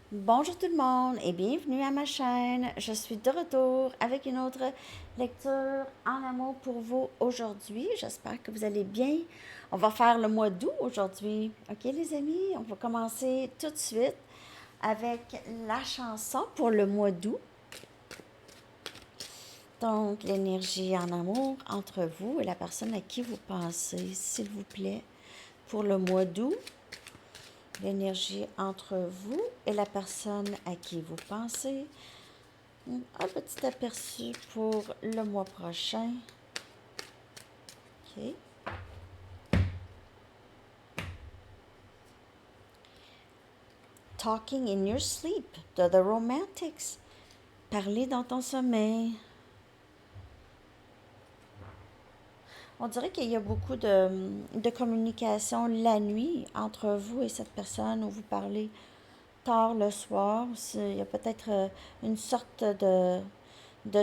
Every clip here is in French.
Bonjour tout le monde et bienvenue à ma chaîne. Je suis de retour avec une autre lecture en amour pour vous aujourd'hui. J'espère que vous allez bien. On va faire le mois d'août aujourd'hui. OK les amis, on va commencer tout de suite avec la chanson pour le mois d'août. Donc l'énergie en amour entre vous et la personne à qui vous pensez, s'il vous plaît, pour le mois d'août. L'énergie entre vous et la personne à qui vous pensez. Un petit aperçu pour le mois prochain. OK. Talking in your sleep, de The Romantics. Parler dans ton sommeil. On dirait qu'il y a beaucoup de communication la nuit entre vous et cette personne où vous parlez tard le soir. Il y a peut-être une sorte de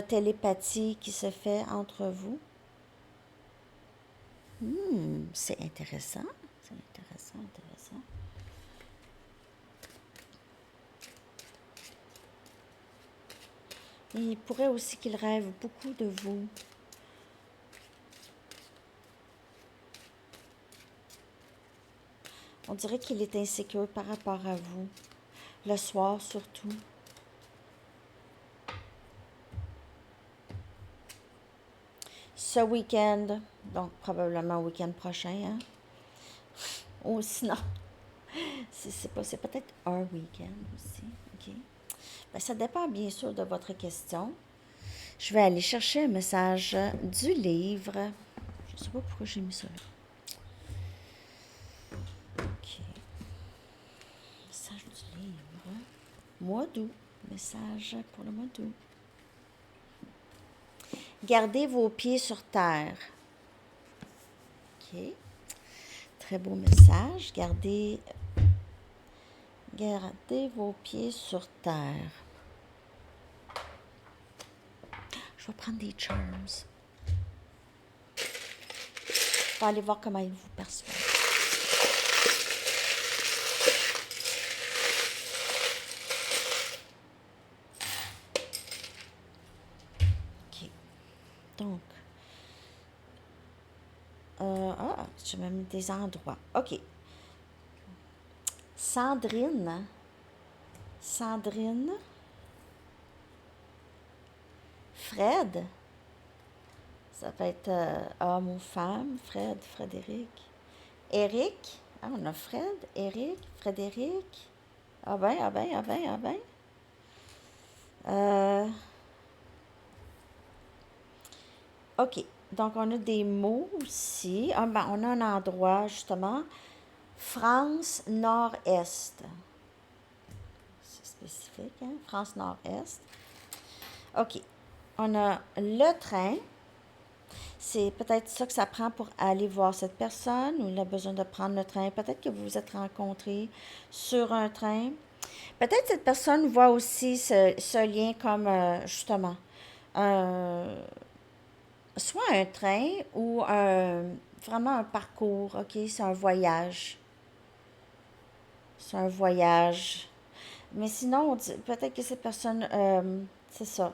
télépathie qui se fait entre vous. C'est intéressant. C'est intéressant, intéressant. Il pourrait aussi qu'il rêve beaucoup de vous. On dirait qu'il est insécure par rapport à vous. Le soir surtout. Ce week-end, donc probablement le week-end prochain, hein? Ou sinon, c'est peut-être un week-end aussi. OK. Ben, ça dépend bien sûr de votre question. Je vais aller chercher un message du livre. Je ne sais pas pourquoi j'ai mis ça là. OK. Message du livre. Mois d'août. Message pour le mois d'août. Gardez vos pieds sur terre. OK. Très beau message. Gardez vos pieds sur terre. Je vais prendre des charms. Je vais aller voir comment ils vous perçoivent. OK. Donc, je vais mettre des endroits. OK. Sandrine. Fred. Ça peut être homme ou femme. Frédéric. Eric. Ah, on a Fred, Eric, Frédéric. Ah ben, ah ben, ah ben, ah ben. OK. Donc, on a des mots aussi. Ah ben, on a un endroit, justement. France Nord-Est. C'est spécifique, hein? France Nord-Est. OK. On a le train. C'est peut-être ça que ça prend pour aller voir cette personne ou il a besoin de prendre le train. Peut-être que vous vous êtes rencontrés sur un train. Peut-être cette personne voit aussi ce lien comme, justement, soit un train ou vraiment un parcours. OK? C'est un voyage. C'est un voyage. Mais sinon, peut-être que cette personne, c'est ça,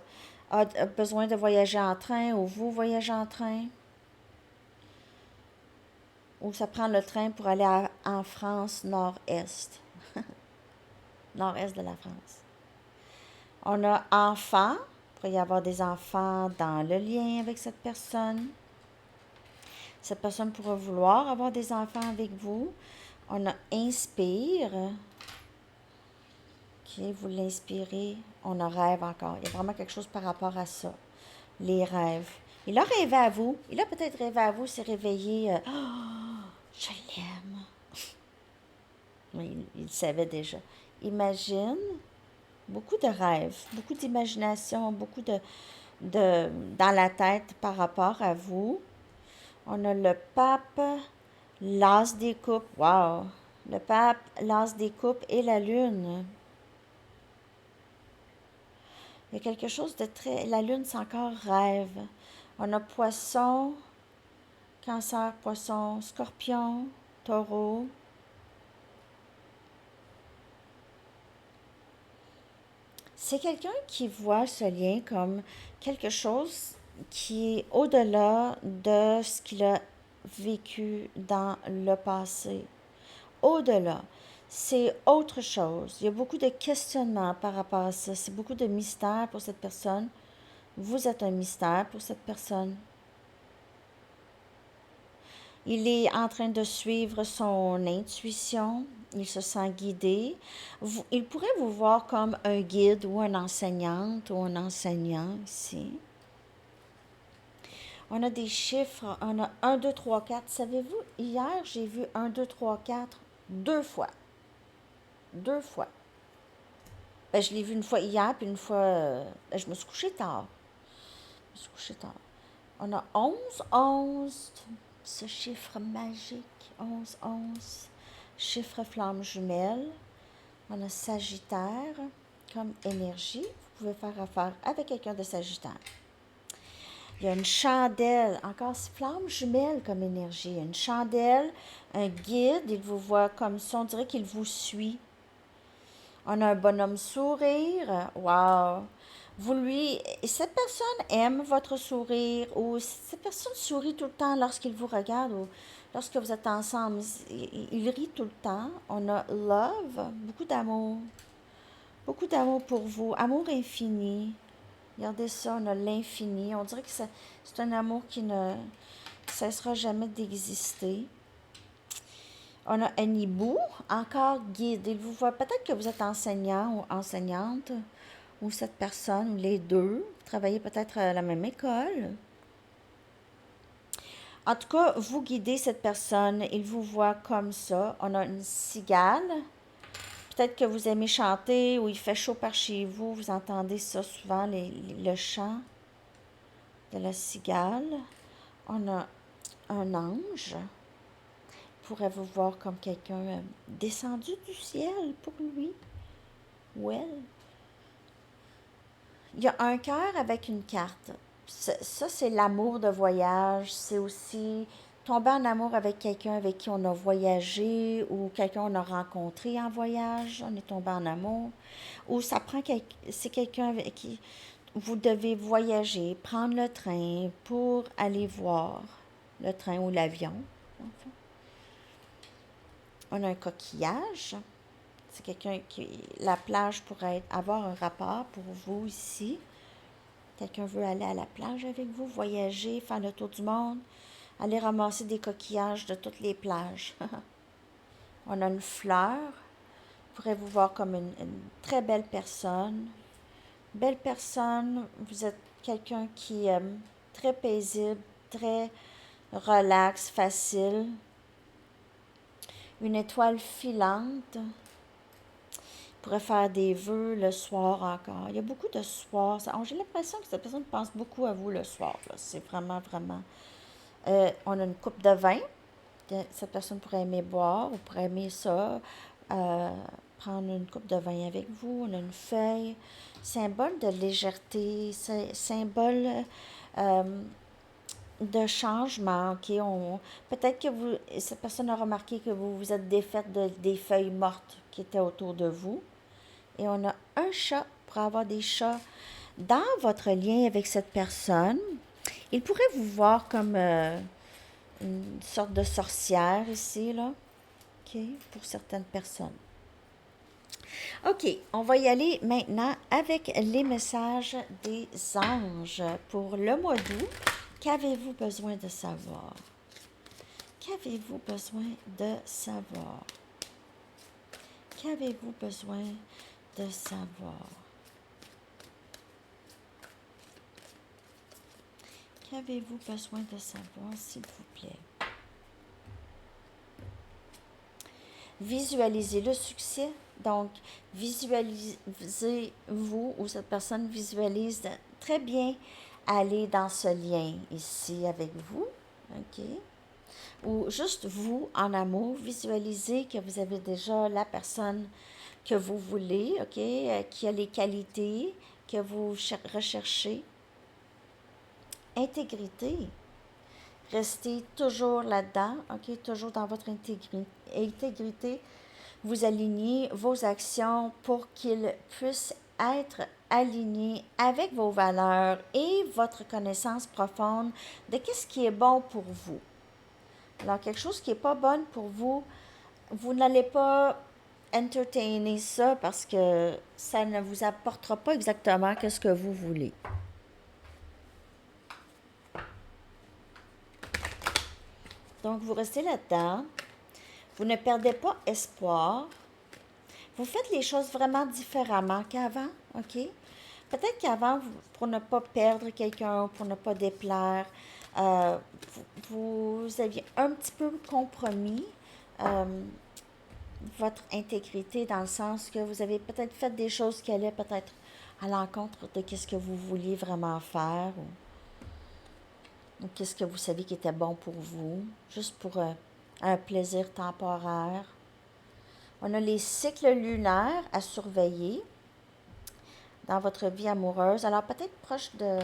a besoin de voyager en train ou vous voyagez en train. Ou ça prend le train pour aller en France nord-est. Nord-est de la France. On a enfants. Il pourrait y avoir des enfants dans le lien avec cette personne. Cette personne pourrait vouloir avoir des enfants avec vous. On a inspire. OK, vous l'inspirez. On a rêve encore. Il y a vraiment quelque chose par rapport à ça. Les rêves. Il a rêvé à vous. Il a peut-être rêvé à vous, s'est réveillé. Oh, je l'aime. Mais il le savait déjà. Imagine beaucoup de rêves, beaucoup d'imagination, beaucoup dans la tête par rapport à vous. On a le pape, l'as des coupes. Wow! Le pape, l'as des coupes et la lune. Il y a quelque chose de très... La lune, c'est encore rêve. On a poisson, cancer, poisson, scorpion, taureau. C'est quelqu'un qui voit ce lien comme quelque chose qui est au-delà de ce qu'il a vécu dans le passé. Au-delà. C'est autre chose. Il y a beaucoup de questionnements par rapport à ça. C'est beaucoup de mystère pour cette personne. Vous êtes un mystère pour cette personne. Il est en train de suivre son intuition. Il se sent guidé. Il pourrait vous voir comme un guide ou une enseignante ou un enseignant ici. On a des chiffres. On a 1, 2, 3, 4. Savez-vous, hier, j'ai vu 1, 2, 3, 4 deux fois. Deux fois. Ben, je l'ai vu une fois hier, puis une fois... je me suis couchée tard. Je me suis couchée tard. On a 11, 11, ce chiffre magique, 11, 11, chiffre flamme jumelle. On a Sagittaire comme énergie. Vous pouvez faire affaire avec quelqu'un de Sagittaire. Il y a une chandelle, encore flamme jumelle comme énergie. Une chandelle, un guide, il vous voit comme ça, on dirait qu'il vous suit. On a un bonhomme sourire. Wow! Cette personne aime votre sourire ou cette personne sourit tout le temps lorsqu'il vous regarde ou lorsque vous êtes ensemble. Il rit tout le temps. On a love, beaucoup d'amour. Beaucoup d'amour pour vous. Amour infini. Regardez ça, on a l'infini. On dirait que c'est un amour qui ne cessera jamais d'exister. On a un hibou, encore guide. Il vous voit, peut-être que vous êtes enseignant ou enseignante, ou cette personne, ou les deux. Vous travaillez peut-être à la même école. En tout cas, vous guidez cette personne. Il vous voit comme ça. On a une cigale. Peut-être que vous aimez chanter ou il fait chaud par chez vous. Vous entendez ça souvent, le chant de la cigale. On a un ange. Pourrait vous voir comme quelqu'un descendu du ciel pour lui ou elle. Il y a un cœur avec une carte. Ça, c'est l'amour de voyage. C'est aussi tomber en amour avec quelqu'un avec qui on a voyagé ou quelqu'un qu'on a rencontré en voyage. On est tombé en amour. Ou c'est quelqu'un avec qui vous devez voyager, prendre le train pour aller voir le train ou l'avion. Enfin. On a un coquillage. C'est quelqu'un qui... La plage pourrait avoir un rapport pour vous ici. Quelqu'un veut aller à la plage avec vous, voyager, faire le tour du monde, aller ramasser des coquillages de toutes les plages. On a une fleur. Vous pourrez vous voir comme une très belle personne. Belle personne, vous êtes quelqu'un qui est très paisible, très relax, facile. Une étoile filante. Pourrait faire des vœux le soir encore. Il y a beaucoup de soirs. J'ai l'impression que cette personne pense beaucoup à vous le soir. C'est vraiment, vraiment... on a une coupe de vin. Cette personne pourrait aimer boire ou pourrait aimer ça. Prendre une coupe de vin avec vous. On a une feuille. Symbole de légèreté. Symbole de changement. Okay? Peut-être que cette personne a remarqué que vous vous êtes défaite des feuilles mortes qui étaient autour de vous. Et on a un chat pour avoir des chats dans votre lien avec cette personne. Il pourrait vous voir comme une sorte de sorcière ici, là. OK, pour certaines personnes. OK, on va y aller maintenant avec les messages des anges pour le mois d'août. Qu'avez-vous besoin de savoir? Qu'avez-vous besoin de savoir? Qu'avez-vous besoin de savoir? Qu'avez-vous besoin de savoir, s'il vous plaît? Visualisez le succès. Donc, visualisez-vous ou cette personne visualise très bien aller dans ce lien ici avec vous. OK? Ou juste vous, en amour, visualisez que vous avez déjà la personne que vous voulez, OK? Qui a les qualités que vous recherchez. Intégrité. Restez toujours là-dedans, OK? Toujours dans votre intégrité. Vous alignez vos actions pour qu'ils puissent être aligné avec vos valeurs et votre connaissance profonde de qu'est-ce qui est bon pour vous. Alors, quelque chose qui n'est pas bon pour vous, vous n'allez pas entertainer ça parce que ça ne vous apportera pas exactement ce que vous voulez. Donc, vous restez là-dedans. Vous ne perdez pas espoir. Vous faites les choses vraiment différemment qu'avant, OK? Peut-être qu'avant, pour ne pas perdre quelqu'un, pour ne pas déplaire, vous aviez un petit peu compromis votre intégrité dans le sens que vous avez peut-être fait des choses qui allaient peut-être à l'encontre de ce que vous vouliez vraiment faire ou qu'est-ce que vous saviez qui était bon pour vous, juste pour un plaisir temporaire. On a les cycles lunaires à surveiller dans votre vie amoureuse. Alors peut-être proche de...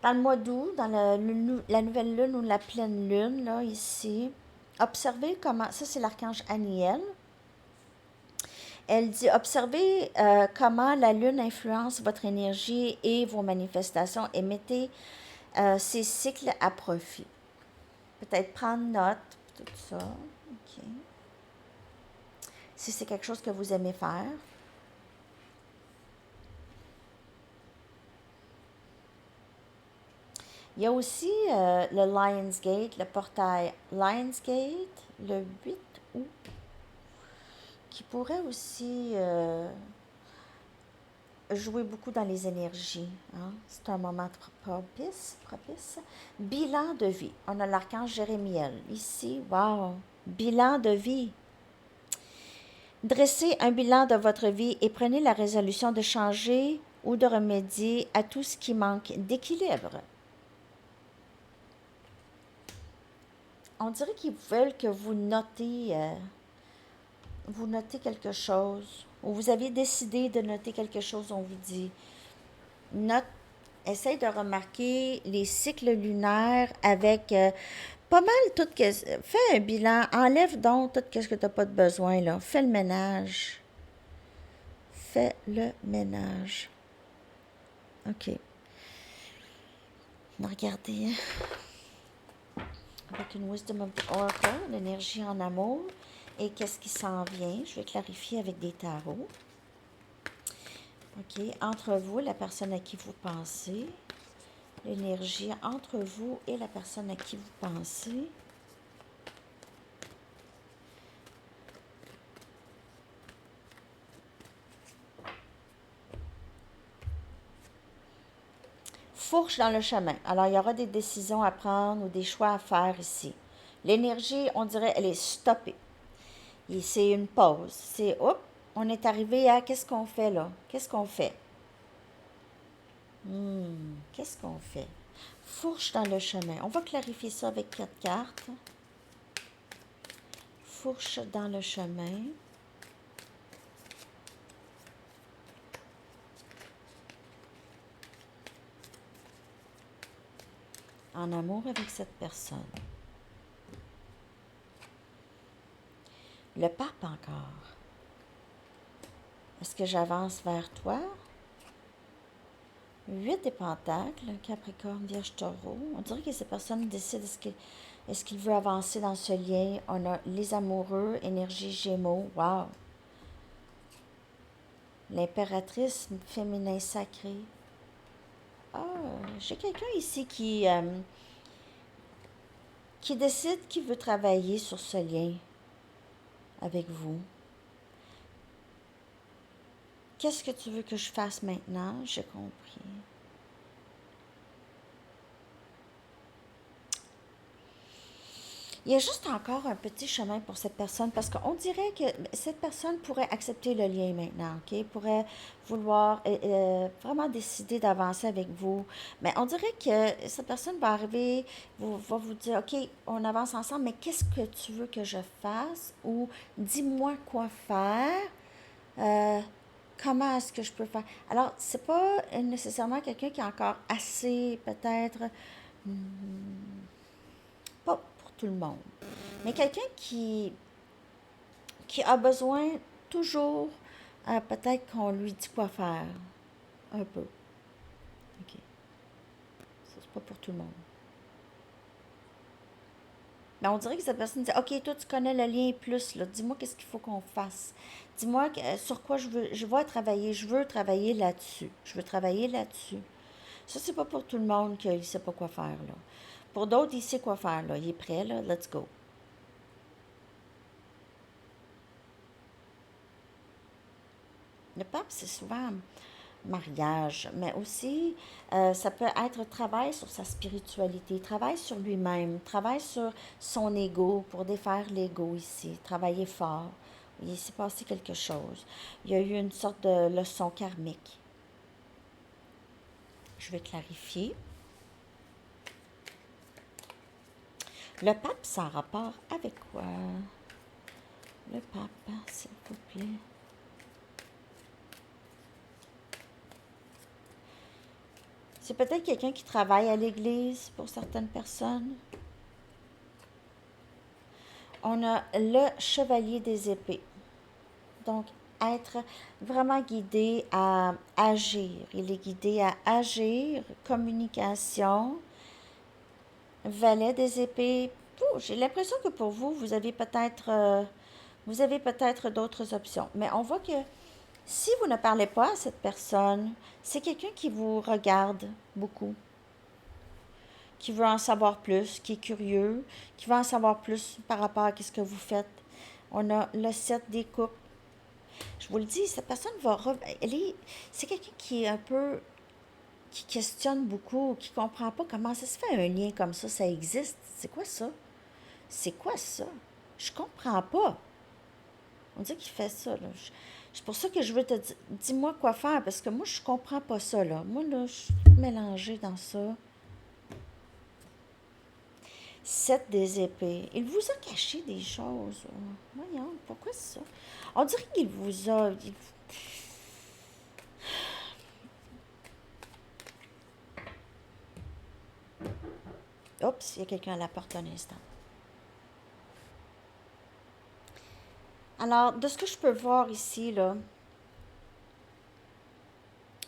Dans le mois d'août, dans la nouvelle lune ou la pleine lune, là, ici, observez comment... Ça, c'est l'archange Aniel. Elle dit, observez comment la lune influence votre énergie et vos manifestations et mettez ces cycles à profit. Peut-être prendre note, tout ça. OK. Si c'est quelque chose que vous aimez faire. Il y a aussi le Lionsgate, le portail Lionsgate, le 8 août, qui pourrait aussi jouer beaucoup dans les énergies. Hein? C'est un moment propice. Bilan de vie. On a l'archange Jérémiel. Ici, wow! Bilan de vie. Dressez un bilan de votre vie et prenez la résolution de changer ou de remédier à tout ce qui manque d'équilibre. On dirait qu'ils veulent que vous notez quelque chose, ou vous avez décidé de noter quelque chose, on vous dit. Note, essaye de remarquer les cycles lunaires avec pas mal tout. Fais un bilan, enlève donc tout ce que tu n'as pas de besoin, là. Fais le ménage. Fais le ménage. OK. Regardez. Avec une Wisdom of the Oracle, l'énergie en amour. Et qu'est-ce qui s'en vient? Je vais clarifier avec des tarots. OK. Entre vous, la personne à qui vous pensez. L'énergie entre vous et la personne à qui vous pensez. Fourche dans le chemin. Alors, il y aura des décisions à prendre ou des choix à faire ici. L'énergie, on dirait, elle est stoppée. Et c'est une pause. C'est, hop, on est arrivé à, qu'est-ce qu'on fait là? Qu'est-ce qu'on fait? Qu'est-ce qu'on fait? Fourche dans le chemin. On va clarifier ça avec 4 cartes. Fourche dans le chemin. En amour avec cette personne. Le pape encore. Est-ce que j'avance vers toi? 8 des pentacles, Capricorne, Vierge, Taureau. On dirait que cette personne décide est-ce qu'il veut avancer dans ce lien. On a les amoureux, énergie Gémeaux. Wow! L'impératrice féminin sacré. Ah, j'ai quelqu'un ici qui décide qu'il veut travailler sur ce lien avec vous. Qu'est-ce que tu veux que je fasse maintenant? J'ai compris. Il y a juste encore un petit chemin pour cette personne parce qu'on dirait que cette personne pourrait accepter le lien maintenant, OK? Pourrait vouloir vraiment décider d'avancer avec vous. Mais on dirait que cette personne va arriver, va vous dire, OK, on avance ensemble, mais qu'est-ce que tu veux que je fasse? Ou dis-moi quoi faire. Comment est-ce que je peux faire? Alors, c'est pas nécessairement quelqu'un qui est encore assez, peut-être, pas pour tout le monde, mais quelqu'un qui a besoin toujours peut-être qu'on lui dit quoi faire. Un peu. OK. Ça, c'est pas pour tout le monde. Mais on dirait que cette personne dit, OK, toi, tu connais le lien plus, là. Dis-moi qu'est-ce qu'il faut qu'on fasse. Dis-moi sur quoi je vais travailler. Je veux travailler là-dessus. Je veux travailler là-dessus. Ça, c'est pas pour tout le monde qu'il ne sait pas quoi faire, là. Pour d'autres, il sait quoi faire, là. Il est prêt, là. Let's go. Le pape, c'est souvent mariage, mais aussi, ça peut être travail sur sa spiritualité, travail sur lui-même, travail sur son ego pour défaire l'ego ici, travailler fort. Il s'est passé quelque chose. Il y a eu une sorte de leçon karmique. Je vais clarifier. Le pape, ça a rapport avec quoi? Le pape, s'il vous plaît. C'est peut-être quelqu'un qui travaille à l'église pour certaines personnes. On a le chevalier des épées. Donc, être vraiment guidé à agir. Il est guidé à agir, communication, valet des épées. J'ai l'impression que pour vous, vous avez peut-être d'autres options. Mais on voit que si vous ne parlez pas à cette personne, c'est quelqu'un qui vous regarde beaucoup, qui veut en savoir plus, qui est curieux, qui veut en savoir plus par rapport à ce que vous faites. On a le 7 des coupes. Je vous le dis, cette personne c'est quelqu'un qui est un peu, qui questionne beaucoup, qui comprend pas comment ça se fait un lien comme ça existe. C'est quoi ça? C'est quoi ça? Je comprends pas. On dit qu'il fait ça, là. C'est pour ça que je veux te dire, dis-moi quoi faire, parce que moi, je comprends pas ça, là. Moi, là, je suis mélangée dans ça. 7 des épées. Il vous a caché des choses. Voyons, pourquoi ça? On dirait qu'il vous a... Oups, il y a quelqu'un à la porte un instant. Alors, de ce que je peux voir ici, là,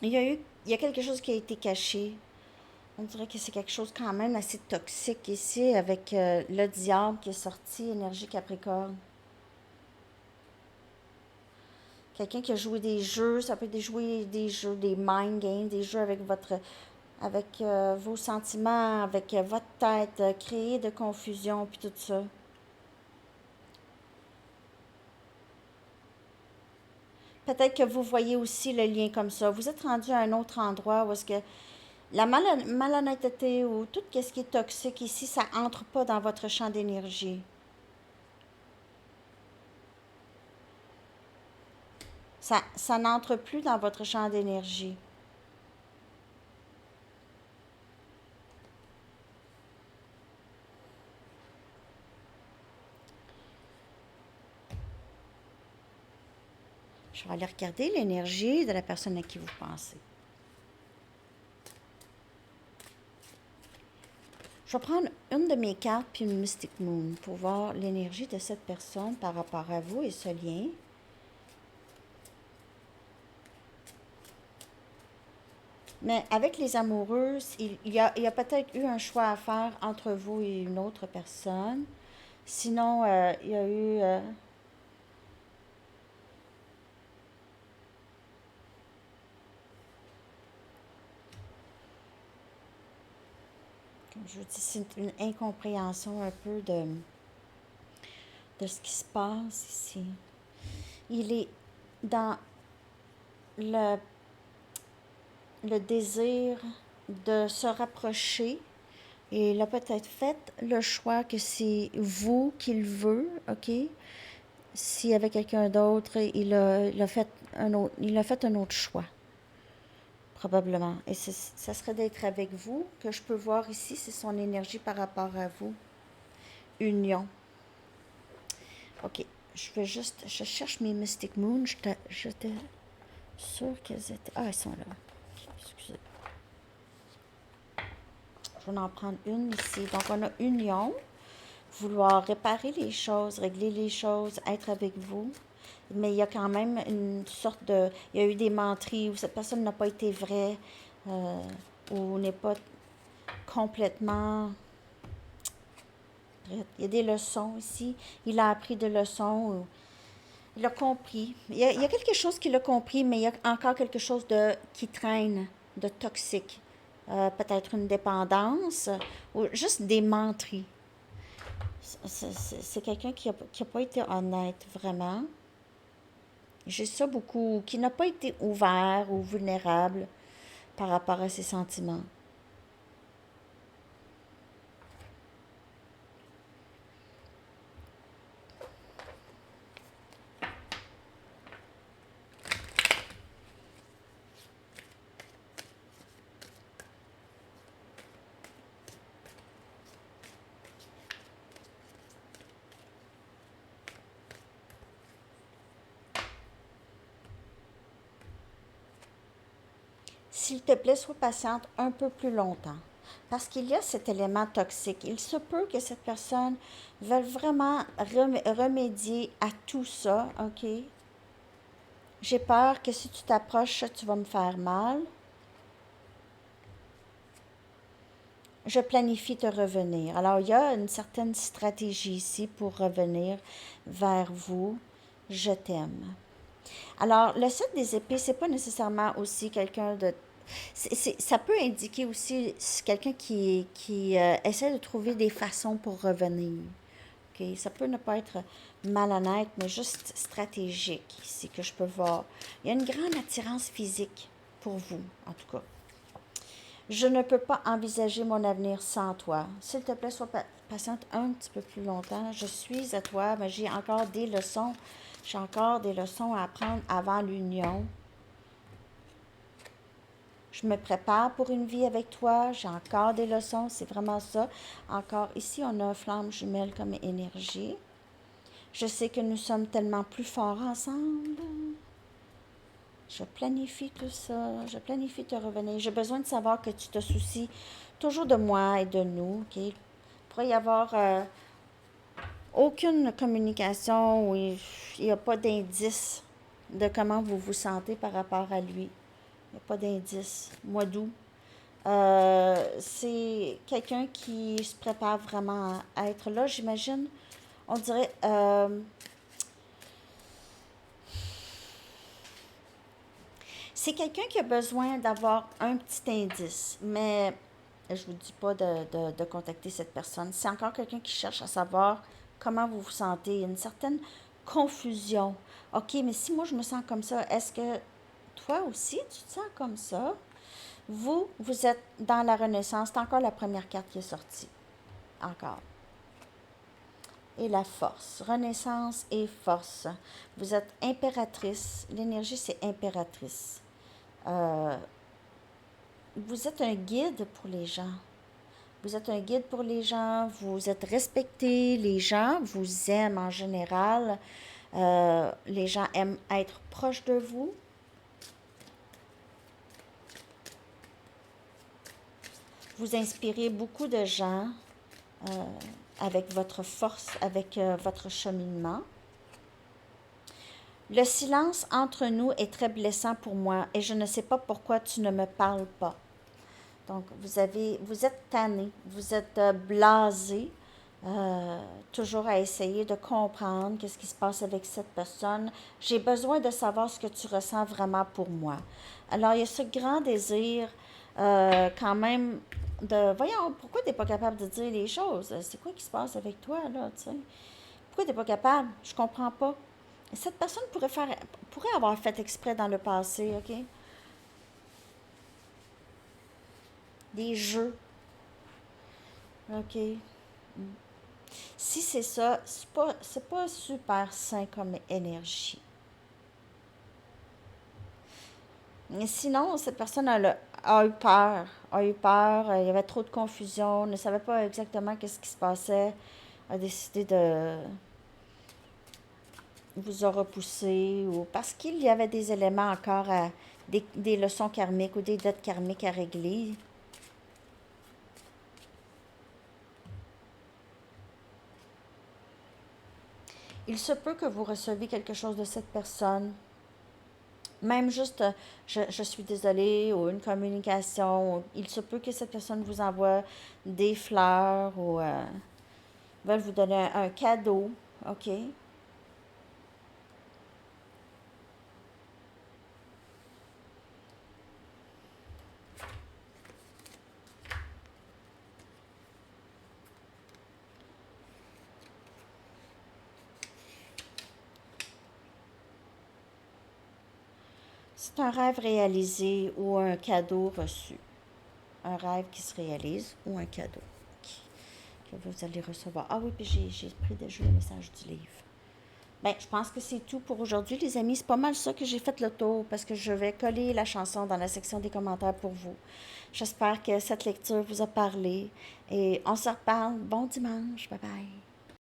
il y a quelque chose qui a été caché. On dirait que c'est quelque chose quand même assez toxique ici avec le diable qui est sorti, énergie Capricorne. Quelqu'un qui a joué des jeux, ça peut être jouer des jeux, des mind games, des jeux avec vos sentiments, avec votre tête, créer de confusion, puis tout ça. Peut-être que vous voyez aussi le lien comme ça. Vous êtes rendu à un autre endroit où est-ce que la malhonnêteté ou tout ce qui est toxique ici, ça entre pas dans votre champ d'énergie. Ça n'entre plus dans votre champ d'énergie. Je vais aller regarder l'énergie de la personne à qui vous pensez. Je vais prendre une de mes cartes puis une Mystic Moon pour voir l'énergie de cette personne par rapport à vous et ce lien. Mais avec les amoureux, il y a peut-être eu un choix à faire entre vous et une autre personne. Sinon, il y a eu... comme je vous dis, c'est une incompréhension un peu de ce qui se passe ici. Il est dans le, le désir de se rapprocher. Et il a peut-être fait le choix que c'est vous qu'il veut, OK? S'il y avait quelqu'un d'autre, il a fait un autre choix, probablement. Et ça serait d'être avec vous, que je peux voir ici, c'est son énergie par rapport à vous. Union. OK. Je cherche mes Mystic Moon. J'étais sûre qu'elles étaient... Ah, elles sont là. Excusez. Je vais en prendre une ici. Donc, on a union. Vouloir réparer les choses, régler les choses, être avec vous. mais il y a quand même une sorte de... Il y a eu des menteries où cette personne n'a pas été vraie, euh, ou n'est pas complètement... Il y a des leçons ici. Il a appris des leçons. Il a compris. Il y a quelque chose qu'il a compris, mais il y a encore quelque chose qui traîne, de toxique. Peut-être une dépendance ou juste des menteries. C'est quelqu'un qui a pas été honnête, vraiment. J'ai ça beaucoup, qui n'a pas été ouvert ou vulnérable par rapport à ses sentiments. S'il te plaît, sois patiente un peu plus longtemps. Parce qu'il y a cet élément toxique. Il se peut que cette personne veuille vraiment remédier à tout ça, OK? J'ai peur que si tu t'approches, tu vas me faire mal. Je planifie de revenir. Alors, il y a une certaine stratégie ici pour revenir vers vous. Je t'aime. Alors, le 7 des épées, c'est pas nécessairement aussi quelqu'un de... ça peut indiquer aussi quelqu'un qui essaie de trouver des façons pour revenir. OK? Ça peut ne pas être malhonnête, mais juste stratégique ici que je peux voir. Il y a une grande attirance physique pour vous, en tout cas. Je ne peux pas envisager mon avenir sans toi. S'il te plaît, sois patiente un petit peu plus longtemps. Je suis à toi, mais j'ai encore des leçons. J'ai encore des leçons à apprendre avant l'union. Je me prépare pour une vie avec toi. J'ai encore des leçons. C'est vraiment ça. Encore ici, on a flamme jumelle comme énergie. Je sais que nous sommes tellement plus forts ensemble. Je planifie tout ça. Je planifie te revenir. J'ai besoin de savoir que tu te soucies toujours de moi et de nous. OK? Il pourrait y avoir aucune communication où il n'y a pas d'indice de comment vous vous sentez par rapport à lui. Il n'y a pas d'indice. Mois d'août. C'est quelqu'un qui se prépare vraiment à être là, j'imagine. On dirait... c'est quelqu'un qui a besoin d'avoir un petit indice, mais je ne vous dis pas de contacter cette personne. C'est encore quelqu'un qui cherche à savoir comment vous vous sentez. Il y a une certaine confusion. OK, mais si moi je me sens comme ça, est-ce que toi aussi tu te sens comme ça? Vous êtes dans la Renaissance. C'est encore la première carte qui est sortie. Encore. Et la force. Renaissance et force. Vous êtes impératrice. L'énergie, c'est impératrice. Euh, vous êtes un guide pour les gens. Vous êtes un guide pour les gens. Vous êtes respecté. Les gens vous aiment en général. Les gens aiment être proches de vous. Vous inspirez beaucoup de gens avec votre force, avec votre cheminement. Le silence entre nous est très blessant pour moi et je ne sais pas pourquoi tu ne me parles pas. Donc, vous êtes tanné, vous êtes blasé, toujours à essayer de comprendre qu'est-ce qui se passe avec cette personne. J'ai besoin de savoir ce que tu ressens vraiment pour moi. Alors, il y a ce grand désir quand même voyons, pourquoi tu n'es pas capable de dire les choses? C'est quoi qui se passe avec toi, là, tu sais? Pourquoi tu n'es pas capable? Je comprends pas. Cette personne pourrait avoir fait exprès dans le passé, OK? Des jeux, OK? Si c'est ça, c'est pas super sain comme énergie. Mais sinon, cette personne a eu peur, il y avait trop de confusion, ne savait pas exactement qu'est-ce qui se passait, a décidé de vous a repoussé ou parce qu'il y avait des éléments encore des leçons karmiques ou des dettes karmiques à régler. Il se peut que vous receviez quelque chose de cette personne, même juste je suis désolée ou une communication. Il se peut que cette personne vous envoie des fleurs ou veulent vous donner un cadeau. OK? C'est un rêve réalisé ou un cadeau reçu. Un rêve qui se réalise ou un cadeau que vous allez recevoir. Ah oui, puis j'ai pris déjà le message du livre. Ben, je pense que c'est tout pour aujourd'hui, les amis. C'est pas mal ça que j'ai fait le tour parce que je vais coller la chanson dans la section des commentaires pour vous. J'espère que cette lecture vous a parlé et on se reparle. Bon dimanche. Bye bye.